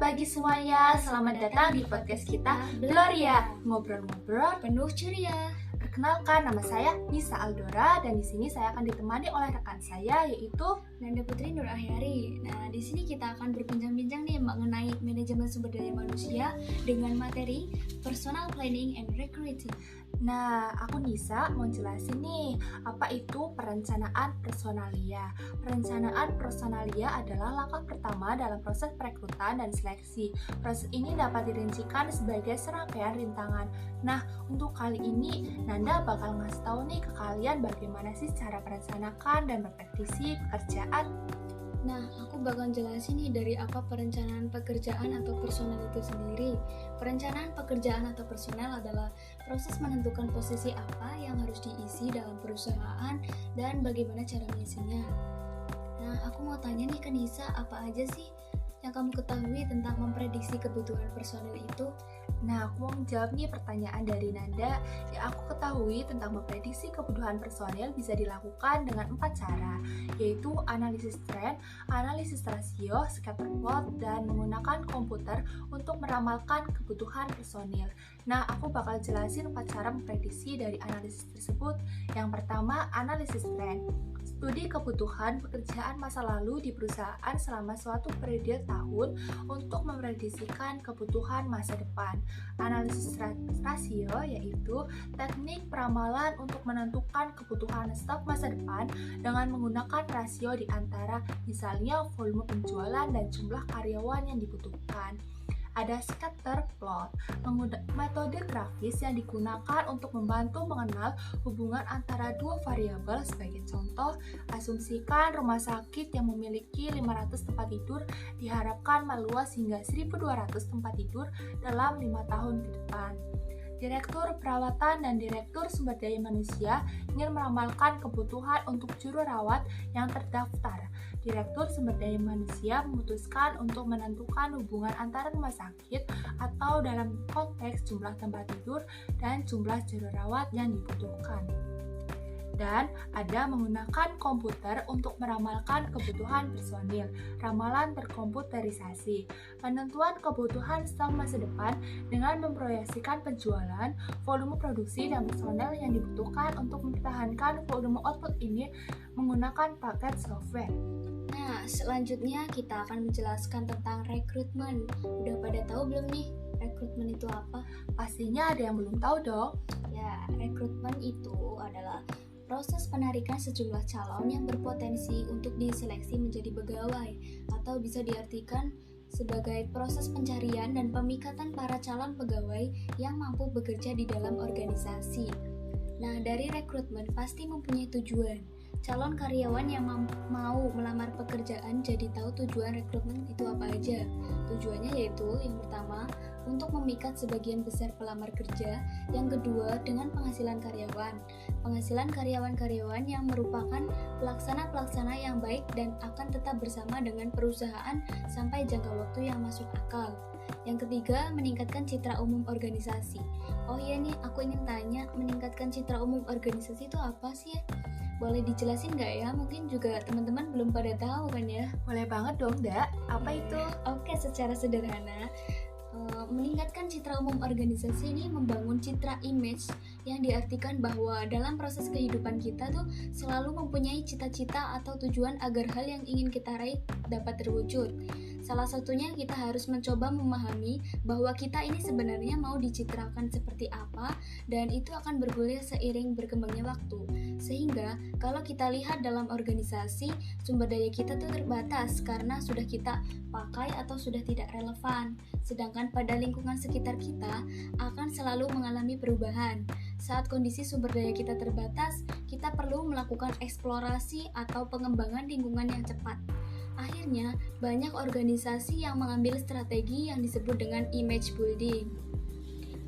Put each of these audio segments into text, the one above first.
pagi semuanya, selamat datang di podcast kita Gloria, ngobrol-ngobrol penuh ceria. Perkenalkan, nama saya Nisa Aldora dan di sini saya akan ditemani oleh rekan saya yaitu Nanda Putri Nur Ahyari. Nah, di sini kita akan berbincang-bincang nih mengenai manajemen sumber daya manusia dengan materi personal planning and recruiting. Nah, aku Nisa mau jelasin nih, apa itu perencanaan personalia. Perencanaan personalia adalah langkah pertama dalam proses perekrutan dan seleksi. Proses ini dapat dirincikan sebagai serangkaian rintangan. Nah, untuk kali ini, Nanda bakal ngasih tahu nih ke kalian bagaimana sih cara merencanakan dan berpraktisi pekerjaan. Nah, aku bakal jelasin nih dari apa perencanaan pekerjaan atau personal itu sendiri. Perencanaan pekerjaan atau personal adalah proses menentukan posisi apa yang harus diisi dalam perusahaan dan bagaimana cara mengisinya. Nah, aku mau tanya nih ke Nisa, apa aja sih yang kamu ketahui tentang memprediksi kebutuhan personel itu? Nah, aku mau menjawab nih pertanyaan dari Nanda. Yang aku ketahui tentang memprediksi kebutuhan personil bisa dilakukan dengan 4 cara, yaitu analisis tren, analisis rasio, scatter plot, dan menggunakan komputer untuk meramalkan kebutuhan personil. Nah, aku bakal jelasin 4 cara memprediksi dari analisis tersebut. Yang pertama, analisis tren. Studi kebutuhan pekerjaan masa lalu di perusahaan selama suatu periode tahun untuk memprediksikan kebutuhan masa depan. Analisis rasio yaitu teknik peramalan untuk menentukan kebutuhan stok masa depan dengan menggunakan rasio di antara misalnya volume penjualan dan jumlah karyawan yang dibutuhkan. Ada scatter plot, metode grafis yang digunakan untuk membantu mengenal hubungan antara dua variabel. Sebagai contoh, asumsikan rumah sakit yang memiliki 500 tempat tidur diharapkan meluas hingga 1.200 tempat tidur dalam 5 tahun ke depan. Direktur Perawatan dan Direktur Sumber Daya Manusia ingin meramalkan kebutuhan untuk juru rawat yang terdaftar. Direktur Sumber Daya Manusia memutuskan untuk menentukan hubungan antara rumah sakit atau dalam konteks jumlah tempat tidur dan jumlah juru rawat yang dibutuhkan. Dan ada menggunakan komputer untuk meramalkan kebutuhan personil, ramalan terkomputerisasi, penentuan kebutuhan stok masa depan dengan memproyeksikan penjualan, volume produksi dan personel yang dibutuhkan untuk mempertahankan volume output ini menggunakan paket software. Nah, selanjutnya kita akan menjelaskan tentang rekrutmen. Udah pada tahu belum nih rekrutmen itu apa? Pastinya ada yang belum tahu dong. Ya, rekrutmen itu adalah proses penarikan sejumlah calon yang berpotensi untuk diseleksi menjadi pegawai, atau bisa diartikan sebagai proses pencarian dan pemikatan para calon pegawai yang mampu bekerja di dalam organisasi. Nah, dari rekrutmen pasti mempunyai tujuan. Calon karyawan yang mau melamar pekerjaan jadi tahu tujuan rekrutmen itu apa aja. Tujuannya yaitu yang pertama, untuk memikat sebagian besar pelamar kerja. Yang kedua, dengan penghasilan karyawan. Penghasilan karyawan-karyawan yang merupakan pelaksana-pelaksana yang baik dan akan tetap bersama dengan perusahaan sampai jangka waktu yang masuk akal. Yang ketiga, meningkatkan citra umum organisasi. Oh iya nih, aku ingin tanya, meningkatkan citra umum organisasi itu apa sih ya? Boleh dijelasin nggak ya? Mungkin juga teman-teman belum pada tahu kan ya? Boleh banget dong, Dak. Apa itu? Oke, secara sederhana, meningkatkan citra umum organisasi ini membangun citra image yang diartikan bahwa dalam proses kehidupan kita tuh selalu mempunyai cita-cita atau tujuan agar hal yang ingin kita raih dapat terwujud. Salah satunya kita harus mencoba memahami bahwa kita ini sebenarnya mau dicitrakan seperti apa, dan itu akan bergulir seiring berkembangnya waktu. Sehingga kalau kita lihat dalam organisasi, sumber daya kita tuh terbatas karena sudah kita pakai atau sudah tidak relevan. Sedangkan pada lingkungan sekitar kita akan selalu mengalami perubahan. Saat kondisi sumber daya kita terbatas, kita perlu melakukan eksplorasi atau pengembangan lingkungan yang cepat. Akhirnya, banyak organisasi yang mengambil strategi yang disebut dengan image building.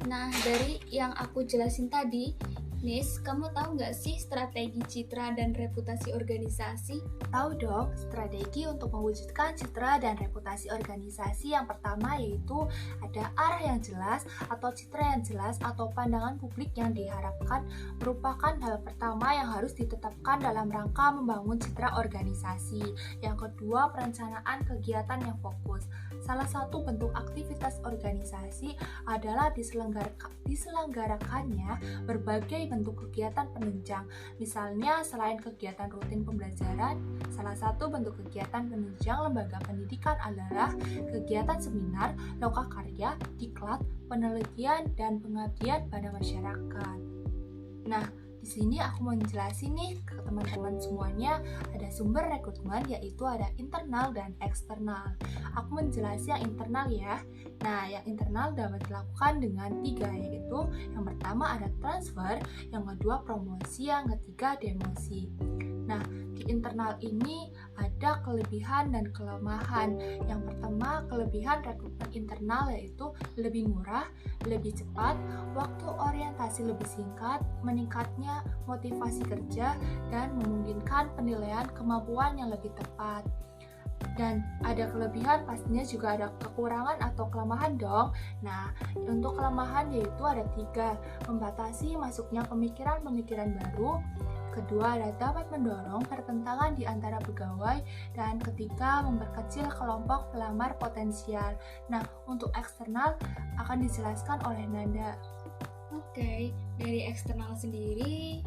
Nah, dari yang aku jelasin tadi, Nis, kamu tahu nggak sih strategi citra dan reputasi organisasi? Tahu dong, strategi untuk mewujudkan citra dan reputasi organisasi yang pertama yaitu ada arah yang jelas atau citra yang jelas atau pandangan publik yang diharapkan merupakan hal pertama yang harus ditetapkan dalam rangka membangun citra organisasi. Yang kedua, perencanaan kegiatan yang fokus. Salah satu bentuk aktivitas organisasi adalah diselenggarakannya berbagai bentuk kegiatan penunjang. Misalnya, selain kegiatan rutin pembelajaran, salah satu bentuk kegiatan penunjang lembaga pendidikan adalah kegiatan seminar, lokakarya, diklat, penelitian, dan pengabdian pada masyarakat. Nah, di sini aku mau jelasin nih ke teman-teman semuanya, ada sumber rekrutmen yaitu ada internal dan eksternal. Aku menjelaskan yang internal ya. Nah, yang internal dapat dilakukan dengan 3, yaitu yang pertama ada transfer, yang kedua promosi, yang ketiga demosi. Nah, di internal ini ada kelebihan dan kelemahan. Yang pertama, kelebihan rekrutmen internal yaitu lebih murah, lebih cepat, waktu orientasi lebih singkat, meningkatnya motivasi kerja, dan memungkinkan penilaian kemampuan yang lebih tepat. Dan ada kelebihan, pastinya juga ada kekurangan atau kelemahan dong. Nah, untuk kelemahan yaitu ada 3, membatasi masuknya pemikiran-pemikiran baru, kedua ada dapat mendorong pertentangan di antara pegawai, dan ketiga memperkecil kelompok pelamar potensial. Nah, untuk eksternal akan dijelaskan oleh Nanda. Oke, dari eksternal sendiri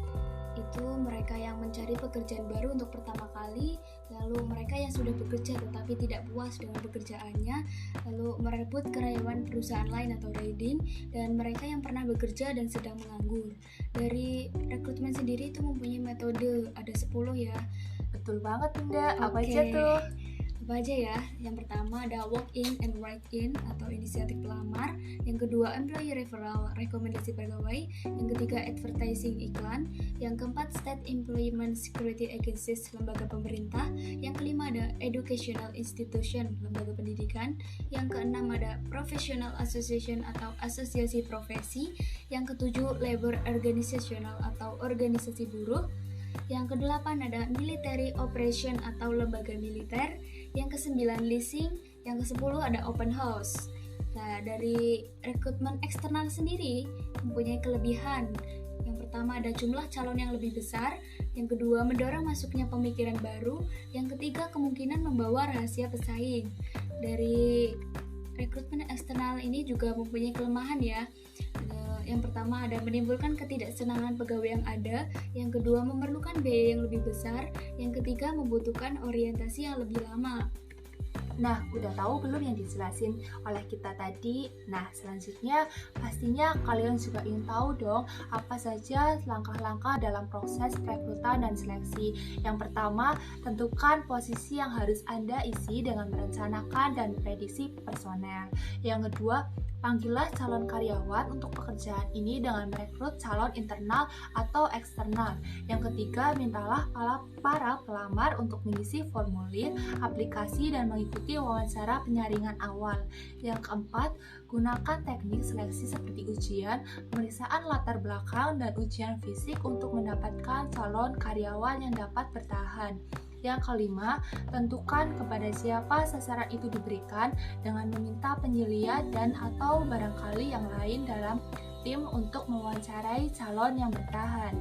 itu mereka yang mencari pekerjaan baru untuk pertama kali, lalu mereka yang sudah bekerja tetapi tidak puas dengan pekerjaannya, lalu merebut karyawan perusahaan lain atau raiding, dan mereka yang pernah bekerja dan sedang menganggur. Dari rekrutmen sendiri itu mempunyai metode, ada 10 ya. Betul banget Bunda, apa Oke. aja tuh? Apa aja ya? Yang pertama ada walk-in and write-in atau inisiatif pelamar. Yang kedua employee referral, rekomendasi pegawai. Yang ketiga advertising, iklan. Yang keempat state employment security agencies, lembaga pemerintah. Yang kelima ada educational institution, lembaga pendidikan. Yang keenam ada professional association atau asosiasi profesi. Yang ketujuh labor organizational atau organisasi buruh. Yang kedelapan ada military operation atau lembaga militer. Yang ke-9 leasing, yang ke-10 ada open house. Nah, dari rekrutmen eksternal sendiri mempunyai kelebihan. Yang pertama ada jumlah calon yang lebih besar, yang kedua mendorong masuknya pemikiran baru, yang ketiga kemungkinan membawa rahasia pesaing. Dari rekrutmen eksternal ini juga mempunyai kelemahan ya. Yang pertama ada menimbulkan ketidaksenangan pegawai yang ada, yang kedua memerlukan biaya yang lebih besar, yang ketiga membutuhkan orientasi yang lebih lama. Nah, udah tahu belum yang dijelasin oleh kita tadi? Nah, selanjutnya pastinya kalian juga ingin tahu dong apa saja langkah-langkah dalam proses rekrutan dan seleksi. Yang pertama, tentukan posisi yang harus Anda isi dengan merencanakan dan prediksi personel. Yang kedua, panggillah calon karyawan untuk pekerjaan ini dengan merekrut calon internal atau eksternal. Yang ketiga, mintalah para pelamar untuk mengisi formulir, aplikasi, dan mengikuti wawancara penyaringan awal. Yang keempat, gunakan teknik seleksi seperti ujian, pemeriksaan latar belakang, dan ujian fisik untuk mendapatkan calon karyawan yang dapat bertahan. Yang kelima, tentukan kepada siapa sasaran itu diberikan dengan meminta penyeliat dan atau barangkali yang lain dalam tim untuk mewawancarai calon yang bertahan.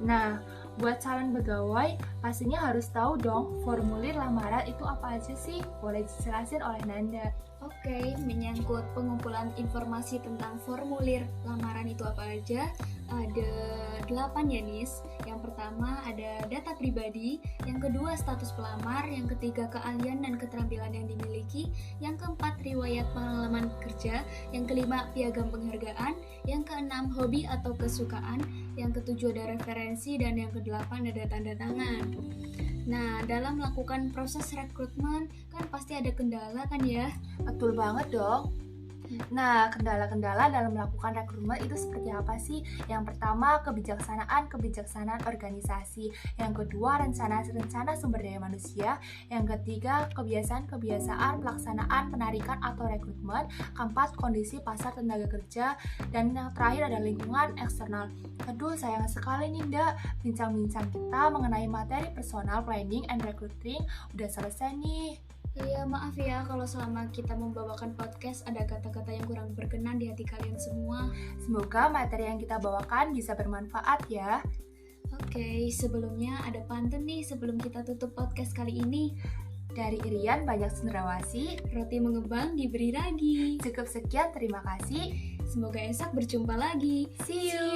Nah, buat calon pegawai pastinya harus tahu dong formulir lamaran itu apa aja sih? Boleh dijelasin oleh Nanda. Oke, menyangkut pengumpulan informasi tentang formulir lamaran itu apa aja? Ada 8 ya Nis. Yang pertama ada data pribadi, yang kedua status pelamar, yang ketiga keahlian dan keterampilan yang dimiliki, yang keempat riwayat pengalaman kerja, yang kelima piagam penghargaan, yang keenam hobi atau kesukaan, yang ketujuh ada referensi, dan yang kedelapan ada tanda tangan. Nah, dalam melakukan proses rekrutmen kan pasti ada kendala kan ya? Betul banget dong. Nah, kendala-kendala dalam melakukan rekrutmen itu seperti apa sih? Yang pertama, kebijaksanaan organisasi. Yang kedua, rencana sumber daya manusia. Yang ketiga, kebiasaan pelaksanaan penarikan atau rekrutmen. Keempat, kondisi pasar tenaga kerja. Dan yang terakhir ada lingkungan eksternal. Aduh, sayang sekali nih, Nda. Bincang-bincang kita mengenai materi personal planning and recruiting udah selesai nih. Iya, maaf ya kalau selama kita membawakan podcast ada kata-kata yang kurang berkenan di hati kalian semua. Semoga materi yang kita bawakan bisa bermanfaat ya. Oke, sebelumnya ada pantun nih sebelum kita tutup podcast kali ini. Dari Irian banyak cendrawasih, Roti mengembang diberi ragi. cukup sekian, terima kasih. Semoga esok berjumpa lagi. See you.